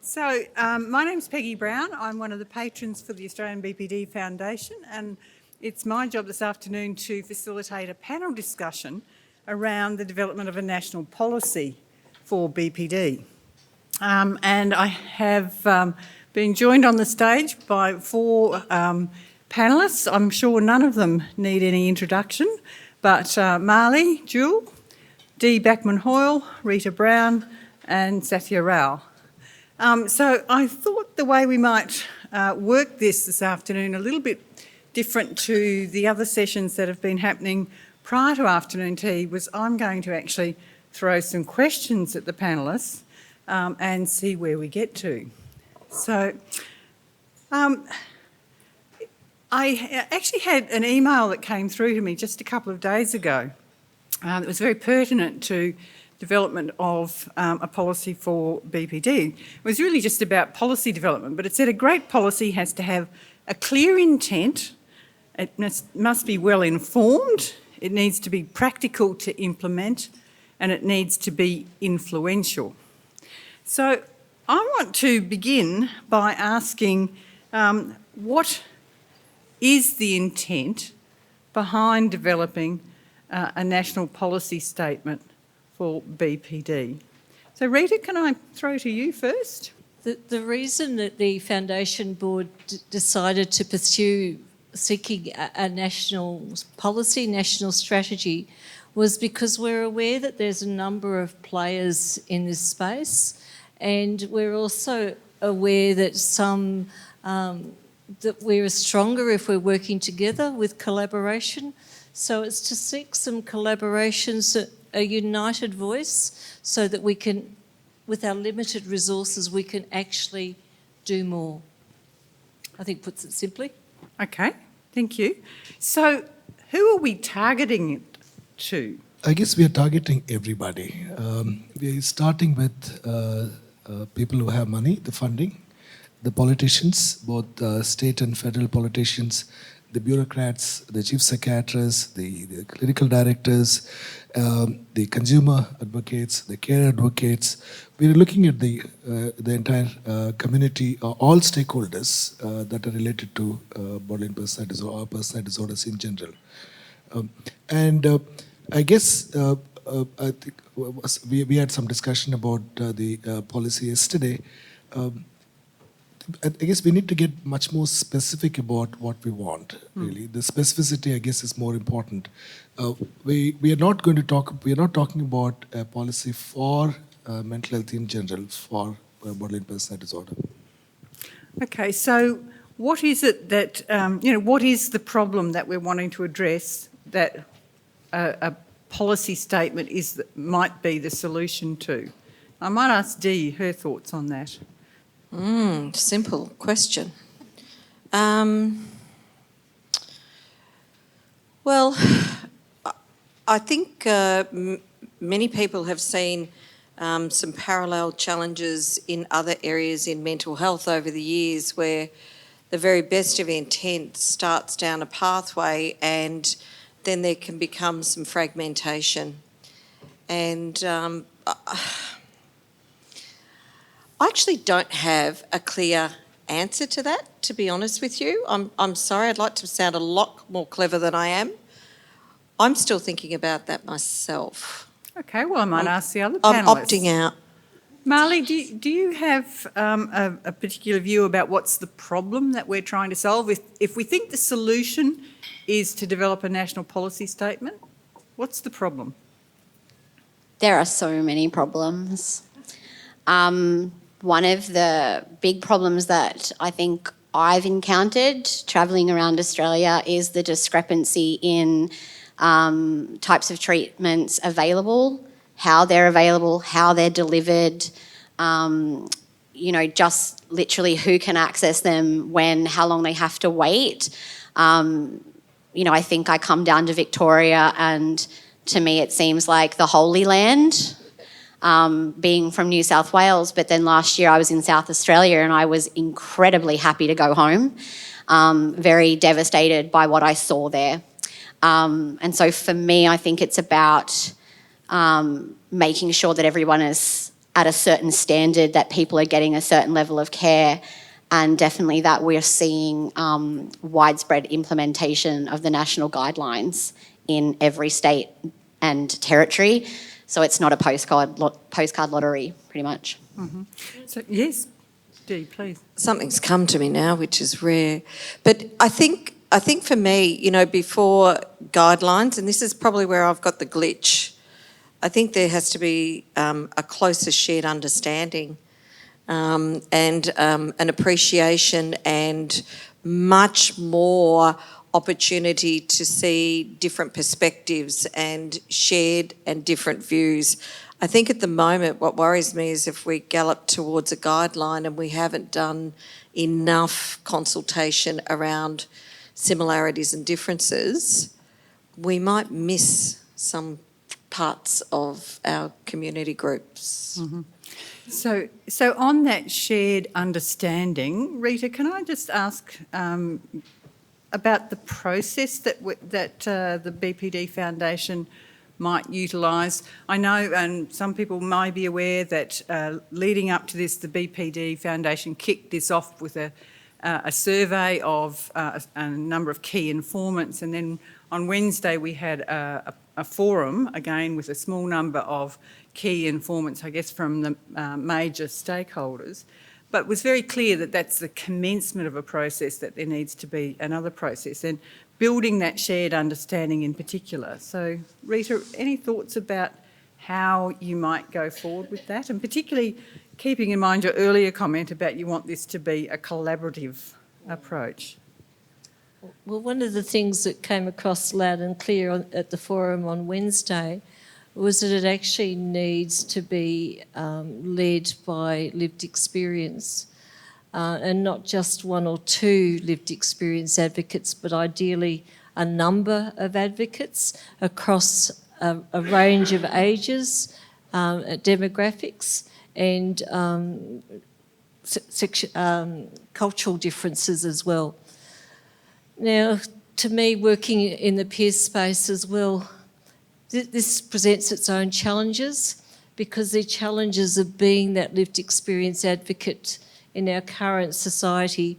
My name's Peggy Brown. I'm one of the patrons for the Australian BPD Foundation, and it's my job this afternoon to facilitate a panel discussion around the development of a national policy for BPD. And I have been joined on the stage by four panellists. I'm sure none of them need any introduction, but Mahlie, Jewell, Backman-Hoyle, Rita Brown and Sathya. So I thought the way we might work this afternoon a little bit different to the other sessions that have been happening prior to afternoon tea was I'm going to actually throw some questions at the panellists and see where we get to. So I actually had an email that came through to me just a couple of days ago that was very pertinent to development of a policy for BPD. It was really just about policy development, but it said a great policy has to have a clear intent, it must be well informed, it needs to be practical to implement, and it needs to be influential. So I want to begin by asking what is the intent behind developing a national policy statement for BPD. So Rita, can I throw to you first? The reason that the Foundation Board decided to pursue seeking a national policy, national strategy, was because we're aware that there's a number of players in this space, and we're also aware that that we're stronger if we're working together with collaboration. So it's to seek some collaborations, a united voice, so that we can, with our limited resources, we can actually do more. I think puts it simply. Okay, thank you. So who are we targeting it to? I guess we are targeting everybody. We're starting with people who have money, the funding, the politicians, both state and federal politicians, the bureaucrats, the chief psychiatrists, the clinical directors, the consumer advocates, the care advocates. We're looking at the entire community, all stakeholders that are related to borderline personality disorder or personality disorders in general. I guess I think we had some discussion about the policy yesterday. I guess we need to get much more specific about what we want, really. The specificity, I guess, is more important. We are not going to talk, we are not talking about a policy for mental health in general, for borderline personality disorder. Okay, so what is it that, what is the problem that we're wanting to address that a policy statement might be the solution to? I might ask Dee her thoughts on that. Simple question. Well, I think many people have seen some parallel challenges in other areas in mental health over the years where the very best of intent starts down a pathway and then there can become some fragmentation. And I actually don't have a clear answer to that, to be honest with you. I'm sorry, I'd like to sound a lot more clever than I am. I'm still thinking about that myself. Okay, well, I might ask the other panellists. I'm opting out. Mahlie, do you have a particular view about what's the problem that we're trying to solve? If we think the solution is to develop a national policy statement, what's the problem? There are so many problems. One of the big problems that I think I've encountered travelling around Australia is the discrepancy in types of treatments available, how they're delivered, just literally who can access them, when, how long they have to wait. I think I come down to Victoria and to me it seems like the Holy Land. Being from New South Wales, but then last year I was in South Australia and I was incredibly happy to go home, very devastated by what I saw there. And so for me, I think it's about making sure that everyone is at a certain standard, that people are getting a certain level of care, and definitely that we're seeing widespread implementation of the national guidelines in every state and territory. So it's not a postcard lottery, pretty much. So, yes, Dee, please. Something's come to me now, which is rare. But I think for me, you know, before guidelines, and this is probably where I've got the glitch, I think there has to be a closer shared understanding and an appreciation and much more opportunity to see different perspectives and shared and different views. I think at the moment what worries me is if we gallop towards a guideline and we haven't done enough consultation around similarities and differences, we might miss some parts of our community groups. So on that shared understanding, Rita, can I just ask about the process that the BPD Foundation might utilise? I know, and some people may be aware that leading up to this, the BPD Foundation kicked this off with a survey of a number of key informants, and then on Wednesday we had a forum, again with a small number of key informants, I guess, from the major stakeholders. But it was very clear that that's the commencement of a process, that there needs to be another process, and building that shared understanding in particular. So, Rita, any thoughts about how you might go forward with that, and particularly keeping in mind your earlier comment about you want this to be a collaborative approach? Well, one of the things that came across loud and clear at the forum on Wednesday was that it actually needs to be led by lived experience, and not just one or two lived experience advocates, but ideally a number of advocates across a range of ages, demographics, and cultural differences as well. Now, to me, working in the peer space as well, this presents its own challenges, because the challenges of being that lived experience advocate in our current society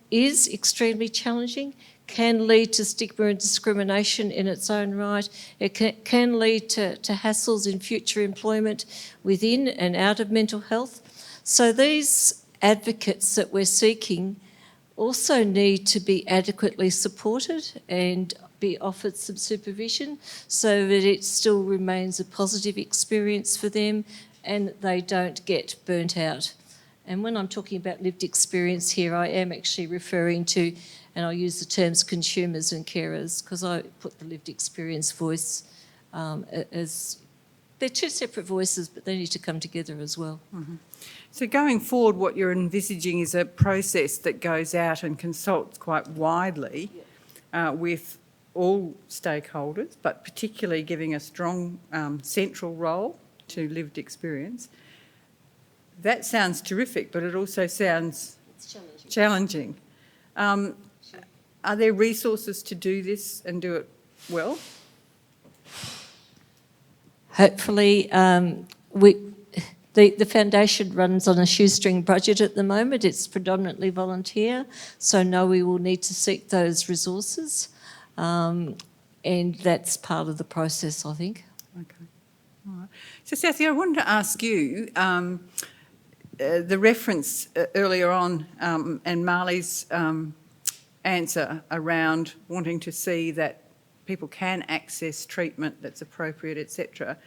is extremely challenging, can lead to stigma and discrimination in its own right. It can lead to hassles in future employment within and out of mental health. So these advocates that we're seeking also need to be adequately supported and be offered some supervision so that it still remains a positive experience for them and they don't get burnt out. And when I'm talking about lived experience here, I am actually referring to, and I'll use the terms consumers and carers, because I put the lived experience voice as, they're two separate voices, but they need to come together as well. Mm-hmm. So going forward, what you're envisaging is a process that goes out and consults quite widely with all stakeholders, but particularly giving a strong central role to lived experience. That sounds terrific, but it also sounds challenging. Are there resources to do this and do it well? Hopefully, the foundation runs on a shoestring budget at the moment. It's predominantly volunteer, so no, we will need to seek those resources, and that's part of the process, I think. Okay. All right. So, Sathya, I wanted to ask you, the reference earlier on and Mahlie's answer around wanting to see that people can access treatment that's appropriate, etc.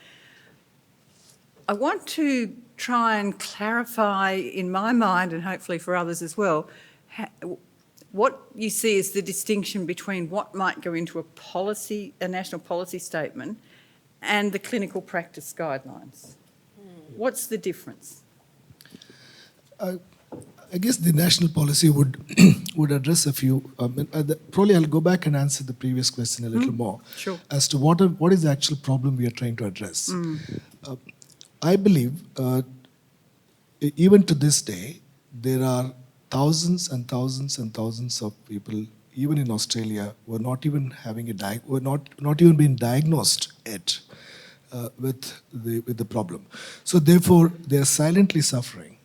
I want to try and clarify in my mind, and hopefully for others as well, what you see as the distinction between what might go into a policy, a national policy statement, and the clinical practice guidelines. What's the difference? I guess the national policy would address a few. Probably I'll go back and answer the previous question a little more. Sure. As to what is the actual problem we are trying to address. I believe even to this day there are thousands and thousands and thousands of people, even in Australia, who are not even having not even being diagnosed yet with the problem. So therefore, they are silently suffering,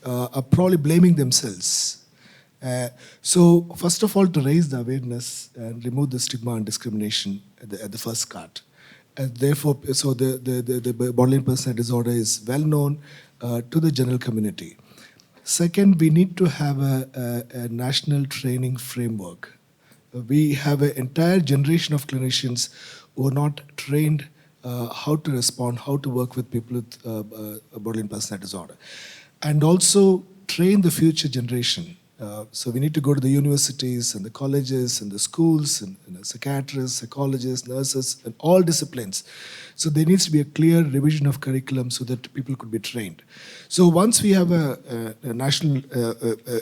are probably blaming themselves. So first of all, to raise the awareness and remove the stigma and discrimination at the first cut. And therefore, so the borderline personality disorder is well known to the general community. Second, we need to have a national training framework. We have an entire generation of clinicians who are not trained how to respond, how to work with people with borderline personality disorder. And also train the future generation. So we need to go to the universities and the colleges and the schools and psychiatrists, psychologists, nurses, and all disciplines. So there needs to be a clear revision of curriculum so that people could be trained. So once we have a national,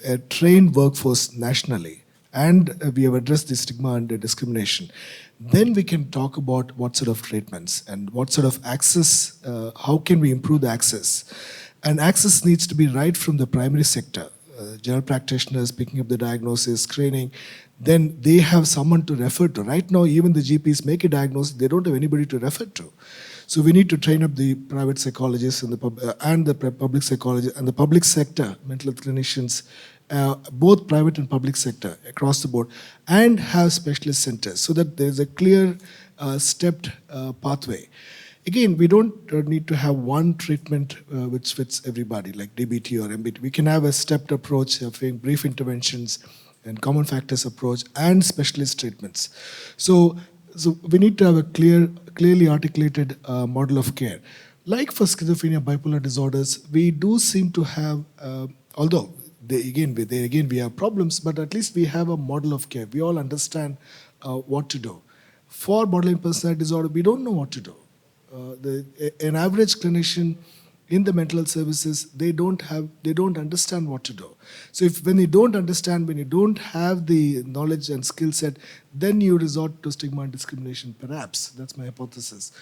a trained workforce nationally, and we have addressed the stigma and the discrimination, then we can talk about what sort of treatments and what sort of access, how can we improve the access. And access needs to be right from the primary sector. General practitioners picking up the diagnosis, screening, then they have someone to refer to. Right now, even the GPs make a diagnosis, they don't have anybody to refer to. So we need to train up the private psychologists and the public psychologists and the public sector mental health clinicians, both private and public sector across the board, and have specialist centers so that there's a clear stepped pathway. Again, we don't need to have one treatment which fits everybody, like DBT or MBT. We can have a stepped approach of brief interventions and common factors approach and specialist treatments. So we need to have a clearly articulated model of care. Like for schizophrenia, bipolar disorders, we do seem to have, although we have problems, but at least we have a model of care. We all understand what to do. For borderline personality disorder, we don't know what to do. An average clinician in the mental health services, they don't understand what to do. So when you don't understand, when you don't have the knowledge and skill set, then you resort to stigma and discrimination, perhaps. That's my hypothesis.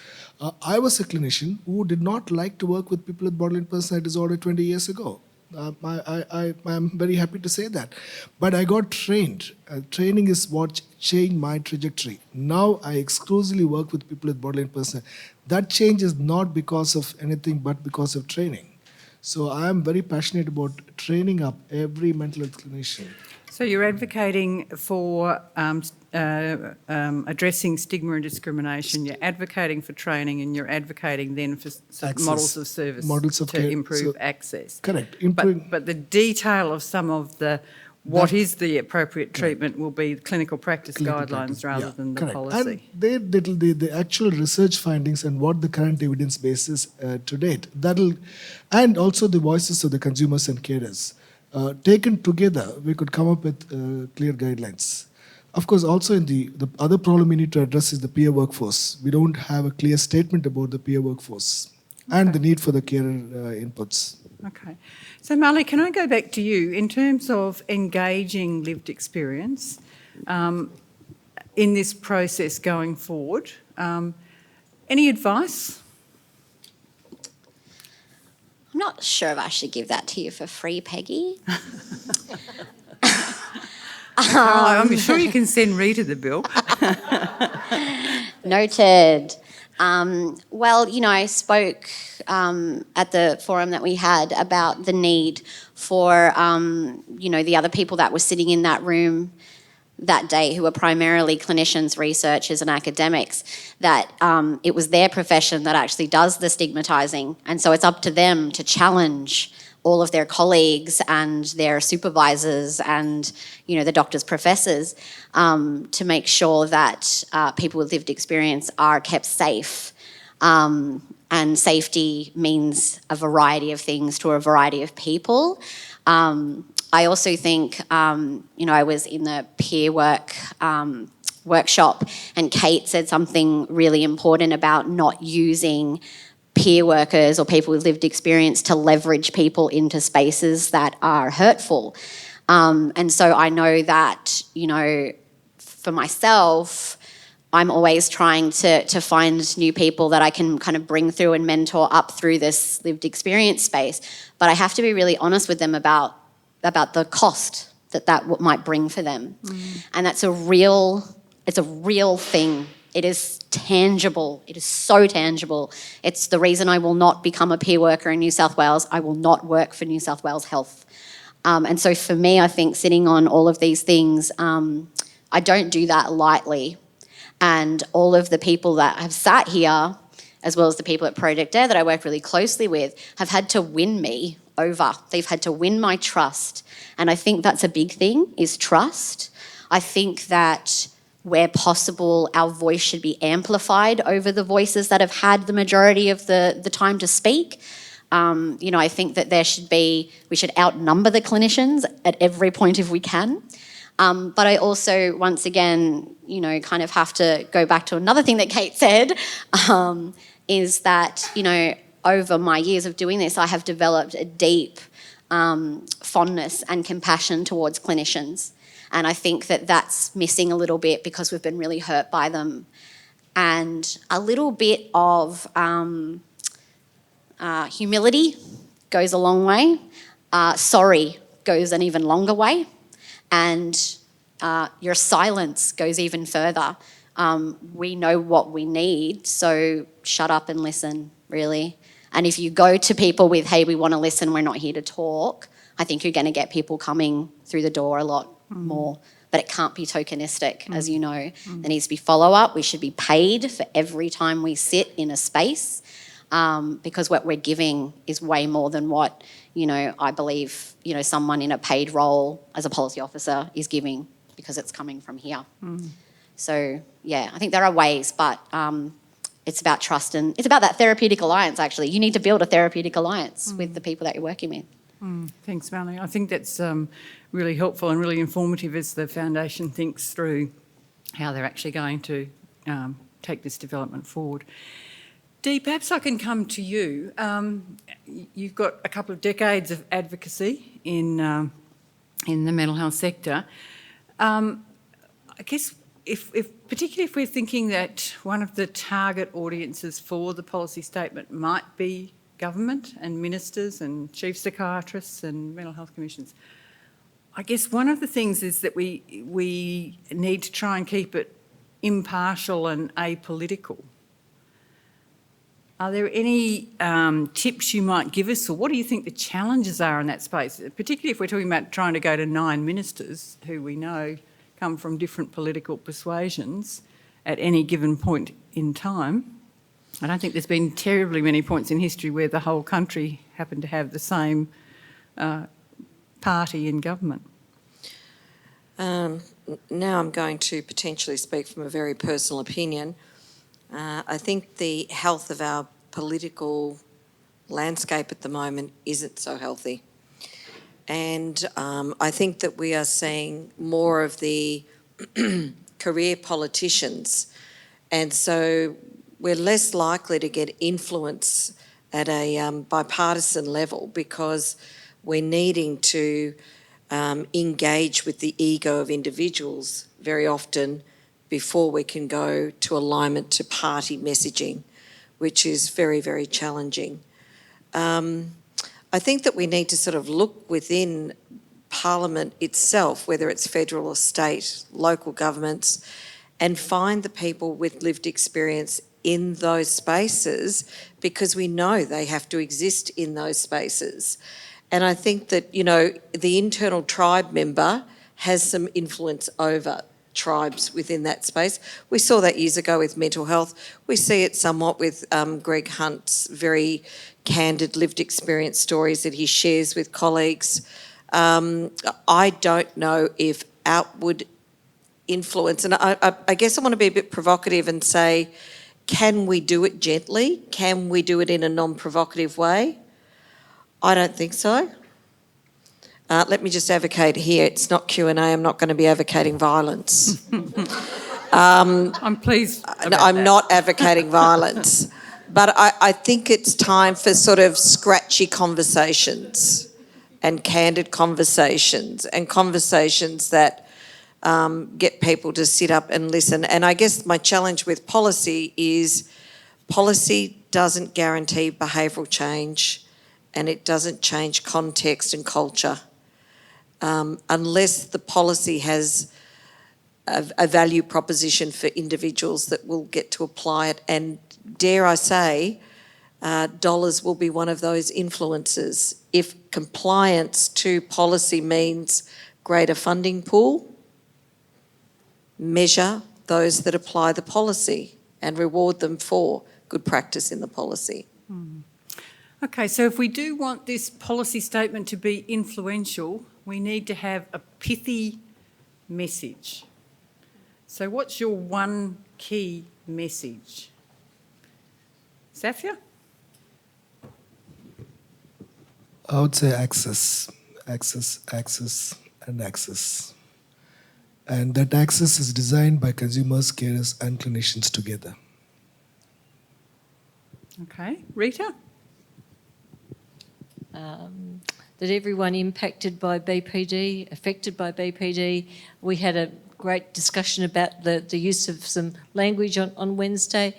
I was a clinician who did not like to work with people with borderline personality disorder 20 years ago. I'm very happy to say that. But I got trained. Training is what changed my trajectory. Now I exclusively work with people with borderline personality. That change is not because of anything but because of training. So I am very passionate about training up every mental health clinician. So you're advocating for addressing stigma and discrimination, you're advocating for training, and you're advocating then for models of service to improve access. Correct. But the detail of some of what is the appropriate treatment will be clinical practice guidelines rather than the policy. And the actual research findings and what the current evidence base is to date, and also the voices of the consumers and carers. Taken together, we could come up with clear guidelines. Of course, also in the other problem we need to address is the peer workforce. We don't have a clear statement about the peer workforce and the need for the carer inputs. Okay. So Mahlie, can I go back to you in terms of engaging lived experience in this process going forward? Any advice? I'm not sure if I should give that to you for free, Peggy. I'm sure you can send Rita the bill. Noted. Well, I spoke at the forum that we had about the need for, the other people that were sitting in that room that day who were primarily clinicians, researchers and academics, that it was their profession that actually does the stigmatising. And so it's up to them to challenge all of their colleagues and their supervisors and, the doctors, professors, to make sure that people with lived experience are kept safe. And safety means a variety of things to a variety of people. I also think, I was in the peer work workshop, and Kate said something really important about not using peer workers or people with lived experience to leverage people into spaces that are hurtful. And so I know that, for myself, I'm always trying to find new people that I can kind of bring through and mentor up through this lived experience space. But I have to be really honest with them about the cost that might bring for them. And it's a real thing It is tangible. It is so tangible. It's the reason I will not become a peer worker in New South Wales. I will not work for New South Wales Health. And so for me, I think sitting on all of these things, I don't do that lightly. And all of the people that have sat here, as well as the people at Project Dare that I work really closely with, have had to win me over. They've had to win my trust. And I think that's a big thing, is trust. I think that where possible, our voice should be amplified over the voices that have had the majority of the time to speak. I think that we should outnumber the clinicians at every point if we can. But I also, once again, kind of have to go back to another thing that Kate said, is that, over my years of doing this, I have developed a deep fondness and compassion towards clinicians. And I think that that's missing a little bit because we've been really hurt by them. And a little bit of humility goes a long way. Sorry goes an even longer way. And your silence goes even further. We know what we need, so shut up and listen, really. And if you go to people with, hey, we want to listen, we're not here to talk, I think you're going to get people coming through the door a lot more. But it can't be tokenistic, as you know. There needs to be follow-up. We should be paid for every time we sit in a space, because what we're giving is way more than what, I believe, someone in a paid role as a policy officer is giving, because it's coming from here. So, yeah, I think there are ways, but it's about trust, and it's about that therapeutic alliance, actually. You need to build a therapeutic alliance with the people that you're working with. Thanks, Mahlie. I think that's really helpful and really informative as the foundation thinks through how they're actually going to take this development forward. Dee, perhaps I can come to you. You've got a couple of decades of advocacy in the mental health sector. I guess particularly if we're thinking that one of the target audiences for the policy statement might be government and ministers and chief psychiatrists and mental health commissions, I guess one of the things is that we need to try and keep it impartial and apolitical. Are there any tips you might give us, or what do you think the challenges are in that space, particularly if we're talking about trying to go to 9 ministers who we know come from different political persuasions at any given point in time? I don't think there's been terribly many points in history where the whole country happened to have the same party in government. Now I'm going to potentially speak from a very personal opinion. I think the health of our political landscape at the moment isn't so healthy. And I think that we are seeing more of the career politicians. And so we're less likely to get influence at a bipartisan level, because we're needing to engage with the ego of individuals very often before we can go to alignment to party messaging, which is very, very challenging. I think that we need to sort of look within Parliament itself, whether it's federal or state, local governments, and find the people with lived experience in those spaces, because we know they have to exist in those spaces. And I think that, the internal tribe member has some influence over tribes within that space. We saw that years ago with mental health. We see it somewhat with Greg Hunt's very candid lived experience stories that he shares with colleagues. I don't know if outward influence, and I guess I want to be a bit provocative and say, can we do it gently? Can we do it in a non-provocative way? I don't think so. Let me just advocate here. It's not Q&A. I'm not going to be advocating violence. I'm pleased about I'm that. not advocating violence. But I think it's time for sort of scratchy conversations and candid conversations and conversations that get people to sit up and listen. And I guess my challenge with policy is policy doesn't guarantee behavioural change, and it doesn't change context and culture unless the policy has a value proposition for individuals that will get to apply it. And dare I say, dollars will be one of those influences. If compliance to policy means greater funding pool, measure those that apply the policy and reward them for good practice in the policy. Okay, so if we do want this policy statement to be influential, we need to have a pithy message. So what's your one key message? Sathya? I would say access, access, access, and access. And that access is designed by consumers, carers, and clinicians together. Okay, Rita? That everyone impacted by BPD, affected by BPD, we had a great discussion about the use of some language on Wednesday,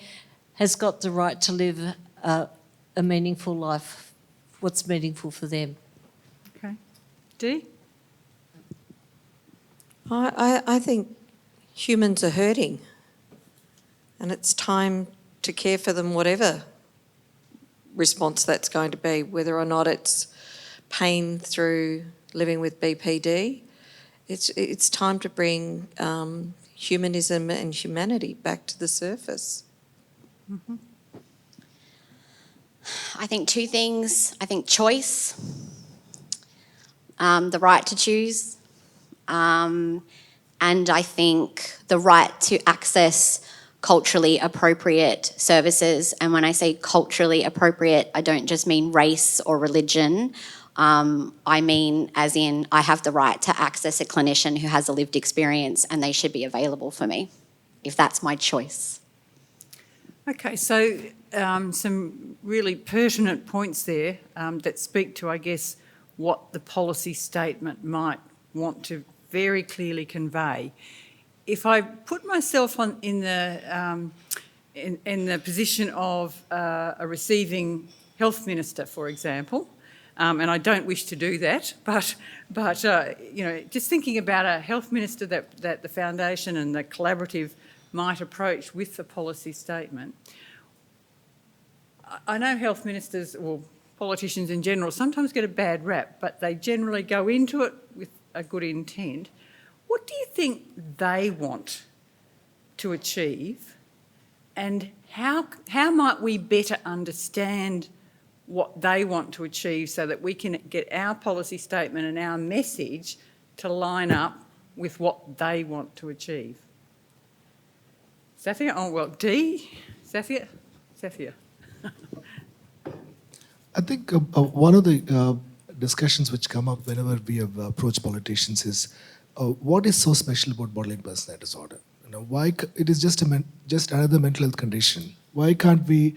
has got the right to live a meaningful life, what's meaningful for them. Okay. Dee? I think humans are hurting, and it's time to care for them, whatever response that's going to be, whether or not it's pain through living with BPD. It's time to bring humanism and humanity back to the surface. Mm-hmm. I think two things. I think choice, the right to choose, and I think the right to access culturally appropriate services. And when I say culturally appropriate, I don't just mean race or religion. I mean as in I have the right to access a clinician who has a lived experience and they should be available for me, if that's my choice. Okay, so some really pertinent points there that speak to, I guess, what the policy statement might want to very clearly convey. If I put myself in the position of a receiving health minister, for example, and I don't wish to do that, but you know, just thinking about a health minister that the foundation and the collaborative might approach with the policy statement. I know health ministers or politicians in general sometimes get a bad rap, but they generally go into it with a good intent. What do you think they want to achieve, and how might we better understand what they want to achieve so that we can get our policy statement and our message to line up with what they want to achieve? Sathya? Oh, well, Dee? Sathya? Sathya. I think one of the discussions which come up whenever we have approached politicians is what is so special about borderline personality disorder? You know, why it is just another mental health condition? Why can't we're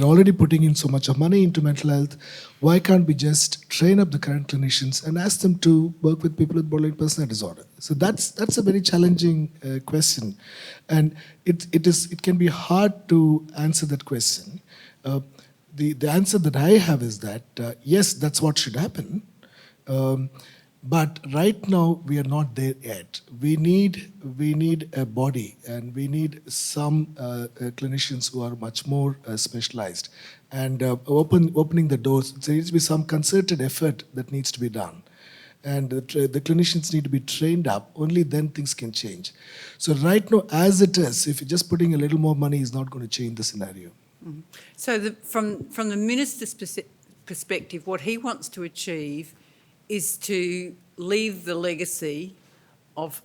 already putting in so much of money into mental health? Why can't we just train up the current clinicians and ask them to work with people with borderline personality disorder? So that's a very challenging question, and it can be hard to answer that question. The answer that I have is that yes, that's what should happen. But right now we are not there yet. We need a body, and we need some clinicians who are much more specialized, and opening the doors. There needs to be some concerted effort that needs to be done, and the clinicians need to be trained up. Only then things can change. So right now, as it is, if you're just putting a little more money is not going to change the scenario. Mm-hmm. So from the minister's perspective, what he wants to achieve is to leave the legacy of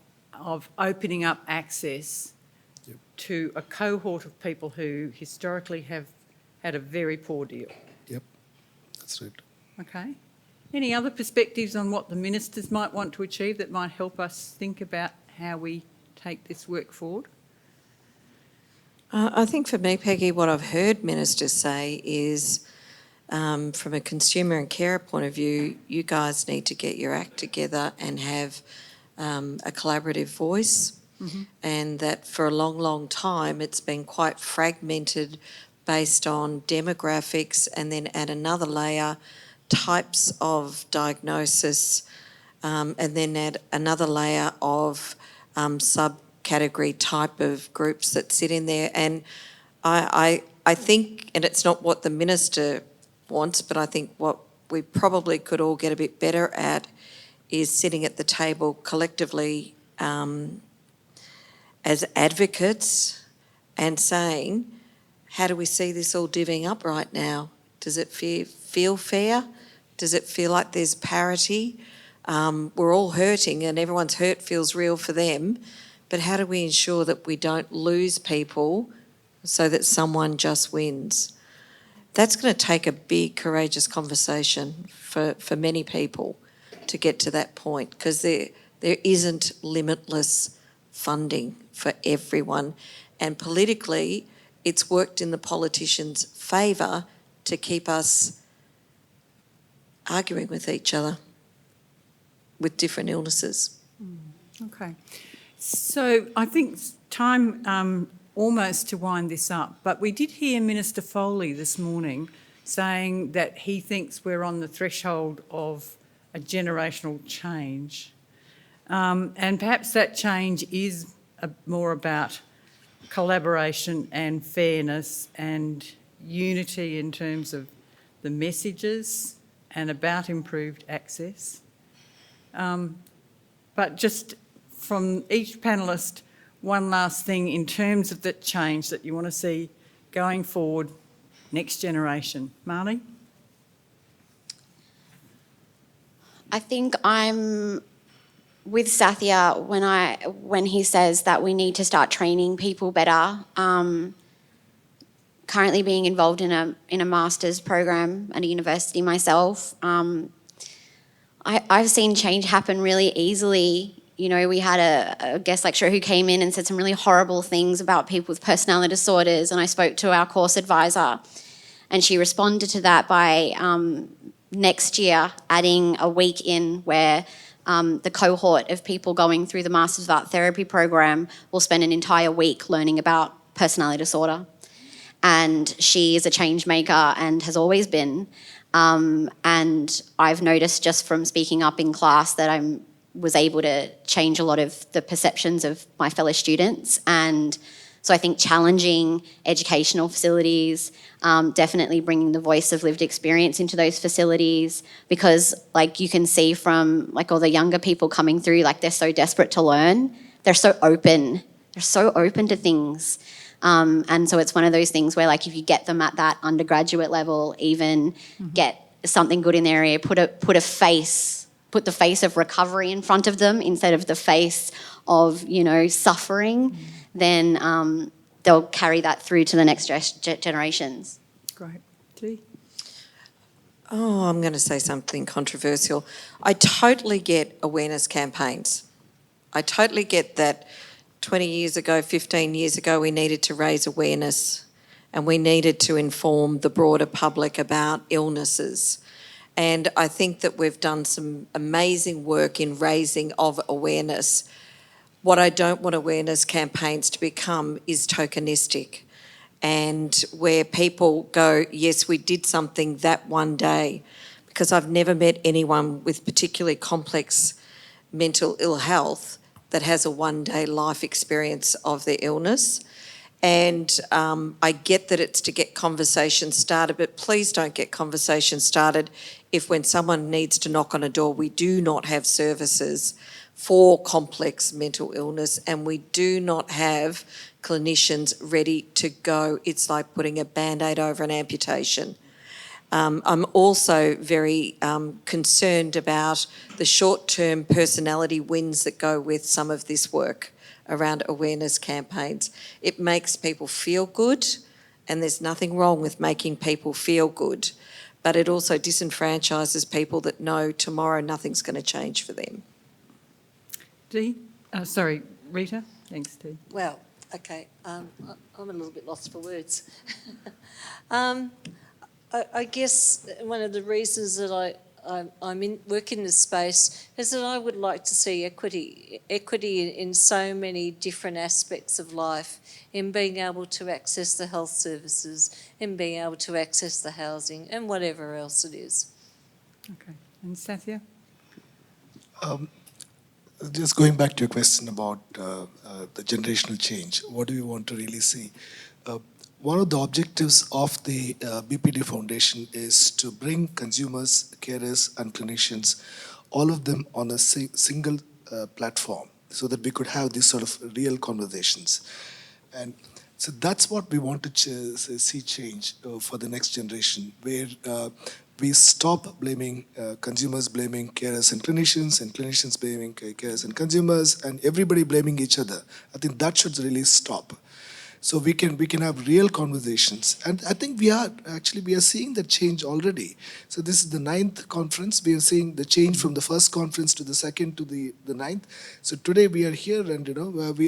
opening up access to a cohort of people who historically have had a very poor deal. Yep, that's right. Okay. Any other perspectives on what the ministers might want to achieve that might help us think about how we take this work forward? I think for me, Peggy, what I've heard ministers say is from a consumer and carer point of view, you guys need to get your act together and have a collaborative voice. Mm-hmm. And that for a long, long time it's been quite fragmented based on demographics, and then add another layer, types of diagnosis, and then add another layer of subcategories category type of groups that sit in there. And I think, and it's not what the minister wants, but I think what we probably could all get a bit better at is sitting at the table collectively as advocates and saying, how do we see this all divvying up right now? Does it feel fair? Does it feel like there's parity? We're all hurting and everyone's hurt feels real for them, but how do we ensure that we don't lose people so that someone just wins? That's going to take a big, courageous conversation for many people to get to that point, because there isn't limitless funding for everyone. And politically, it's worked in the politicians' favour to keep us arguing with each other with different illnesses. Okay. So I think it's time almost to wind this up, but we did hear Minister Foley this morning saying that he thinks we're on the threshold of a generational change. And perhaps that change is more about collaboration and fairness and unity in terms of the messages and about improved access. But just from each panellist, one last thing in terms of the change that you want to see going forward, next generation. Mahlie? I think I'm with Sathya when he says that we need to start training people better. Currently being involved in a master's program at a university myself, I've seen change happen really easily. You know, we had a guest lecturer who came in and said some really horrible things about people with personality disorders, and I spoke to our course advisor, and she responded to that by next year adding a week in where the cohort of people going through the Masters of Art Therapy program will spend an entire week learning about personality disorder. And she is a change maker and has always been. And I've noticed just from speaking up in class that I was able to change a lot of the perceptions of my fellow students. And so I think challenging educational facilities, definitely bringing the voice of lived experience into those facilities, because like you can see from like all the younger people coming through, like they're so desperate to learn. They're so open to things. And so it's one of those things where like if you get them at that undergraduate level, even get something good in their area, put the face of recovery in front of them instead of the face of, you know, suffering, then they'll carry that through to the next generations. Great. Dee? Oh, I'm going to say something controversial. I totally get awareness campaigns. I totally get that 20 years ago, 15 years ago, we needed to raise awareness and we needed to inform the broader public about illnesses. And I think that we've done some amazing work in raising of awareness. What I don't want awareness campaigns to become is tokenistic, and where people go, yes, we did something that one day, because I've never met anyone with particularly complex mental ill health that has a one-day life experience of their illness. And I get that it's to get conversations started, but please don't get conversations started if when someone needs to knock on a door, we do not have services for complex mental illness and we do not have clinicians ready to go. It's like putting a Band-Aid over an amputation. I'm also very concerned about the short-term personality wins that go with some of this work around awareness campaigns. It makes people feel good, and there's nothing wrong with making people feel good, but it also disenfranchises people that know tomorrow nothing's going to change for them. Dee? Sorry, Rita? Thanks, Dee. Well, okay, I'm a little bit lost for words. I guess one of the reasons that I'm work in this space is that I would like to see equity in so many different aspects of life, in being able to access the health services, in being able to access the housing and whatever else it is. Okay. And Sathya? Just going back to your question about the generational change, what do we want to really see? One of the objectives of the BPD Foundation is to bring consumers, carers, and clinicians, all of them on a single platform, so that we could have these sort of real conversations. And so that's what we want to see change for the next generation, where we stop blaming consumers, blaming carers and clinicians blaming carers and consumers, and everybody blaming each other. I think that should really stop. So we can have real conversations, and I think we are seeing that change already. So this is the 9th conference. We are seeing the change from the first conference to the second to the 9th. So today we are here, and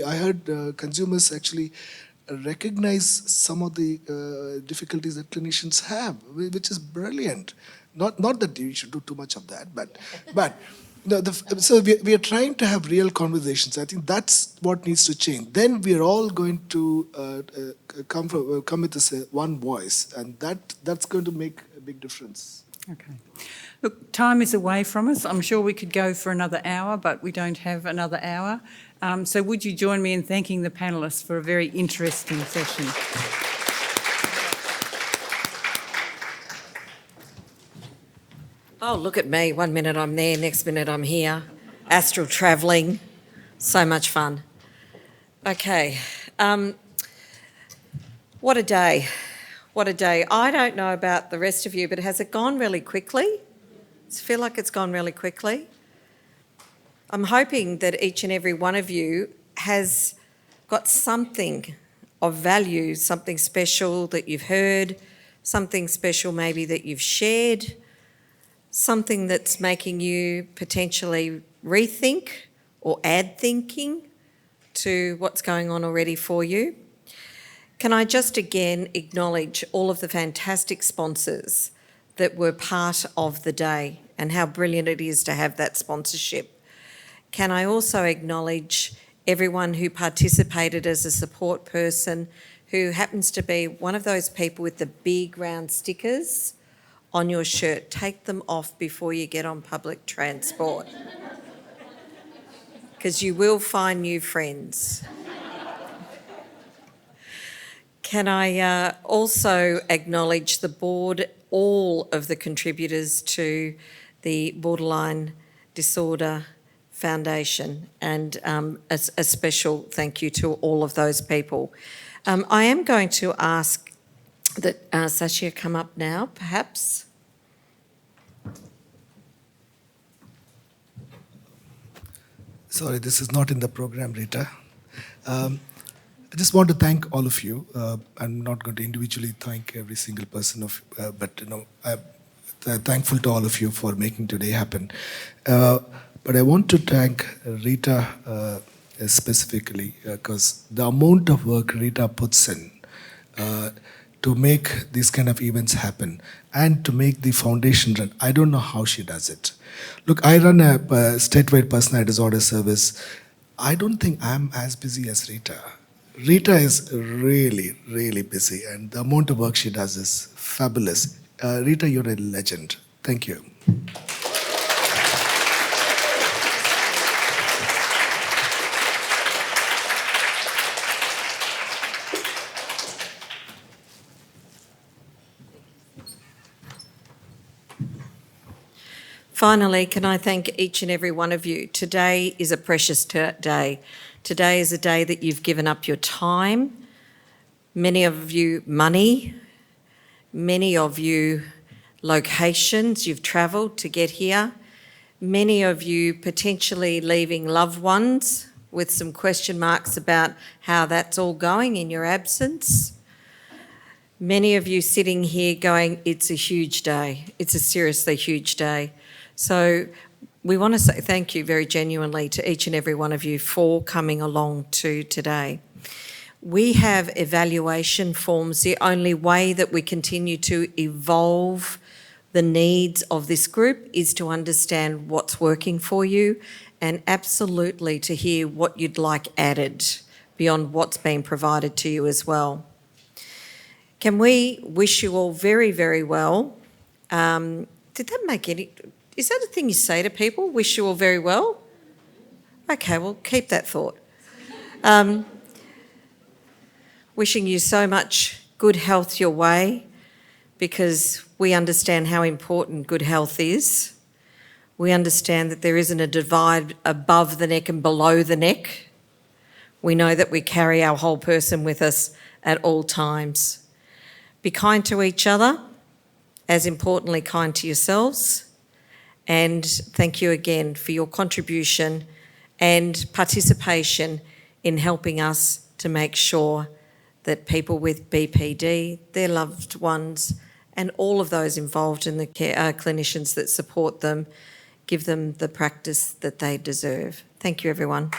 I heard consumers actually recognize some of the difficulties that clinicians have, which is brilliant. Not that you should do too much of that, but so we are trying to have real conversations. I think that's what needs to change. Then we are all going to come with this one voice, and that's going to make a big difference. Okay. Look, time is away from us. I'm sure we could go for another hour, but we don't have another hour. So would you join me in thanking the panellists for a very interesting session? Oh, look at me. 1 minute I'm there, next minute I'm here. Astral travelling. So much fun. Okay. What a day. What a day. I don't know about the rest of you, but has it gone really quickly? Does it feel like it's gone really quickly? I'm hoping that each and every one of you has got something of value, something special that you've heard, something special maybe that you've shared, something that's making you potentially rethink or add thinking to what's going on already for you. Can I just again acknowledge all of the fantastic sponsors that were part of the day and how brilliant it is to have that sponsorship. Can I also acknowledge everyone who participated as a support person, who happens to be one of those people with the big round stickers on your shirt. Take them off before you get on public transport, because you will find new friends. Can I also acknowledge the board, all of the contributors to the Borderline Disorder Foundation, and a special thank you to all of those people. I am going to ask that Sathya come up now, perhaps. Sorry, this is not in the program, Rita. I just want to thank all of you. I'm not going to individually thank every single person, but I'm thankful to all of you for making today happen. But I want to thank Rita specifically, because the amount of work Rita puts in to make these kind of events happen and to make the foundation run. I don't know how she does it. Look, I run a statewide personality disorder service. I don't think I'm as busy as Rita. Rita is really, really busy, and the amount of work she does is fabulous. Rita, you're a legend. Thank you. Finally, can I thank each and every one of you? Today is a precious day. Today is a day that you've given up your time, many of you money, many of you locations, you've travelled to get here, many of you potentially leaving loved ones with some question marks about how that's all going in your absence. Many of you sitting here going, it's a huge day. It's a seriously huge day. So we want to say thank you very genuinely to each and every one of you for coming along to today. We have evaluation forms. The only way that we continue to evolve the needs of this group is to understand what's working for you and absolutely to hear what you'd like added beyond what's been provided to you as well. Can we wish you all very, very well? Did that make any... Is that a thing you say to people? Wish you all very well? Okay, well, keep that thought. Wishing you so much good health your way, because we understand how important good health is. We understand that there isn't a divide above the neck and below the neck. We know that we carry our whole person with us at all times. Be kind to each other, as importantly kind to yourselves, and thank you again for your contribution and participation in helping us to make sure that people with BPD, their loved ones, and all of those involved in the care, clinicians that support them, give them the practice that they deserve. Thank you, everyone.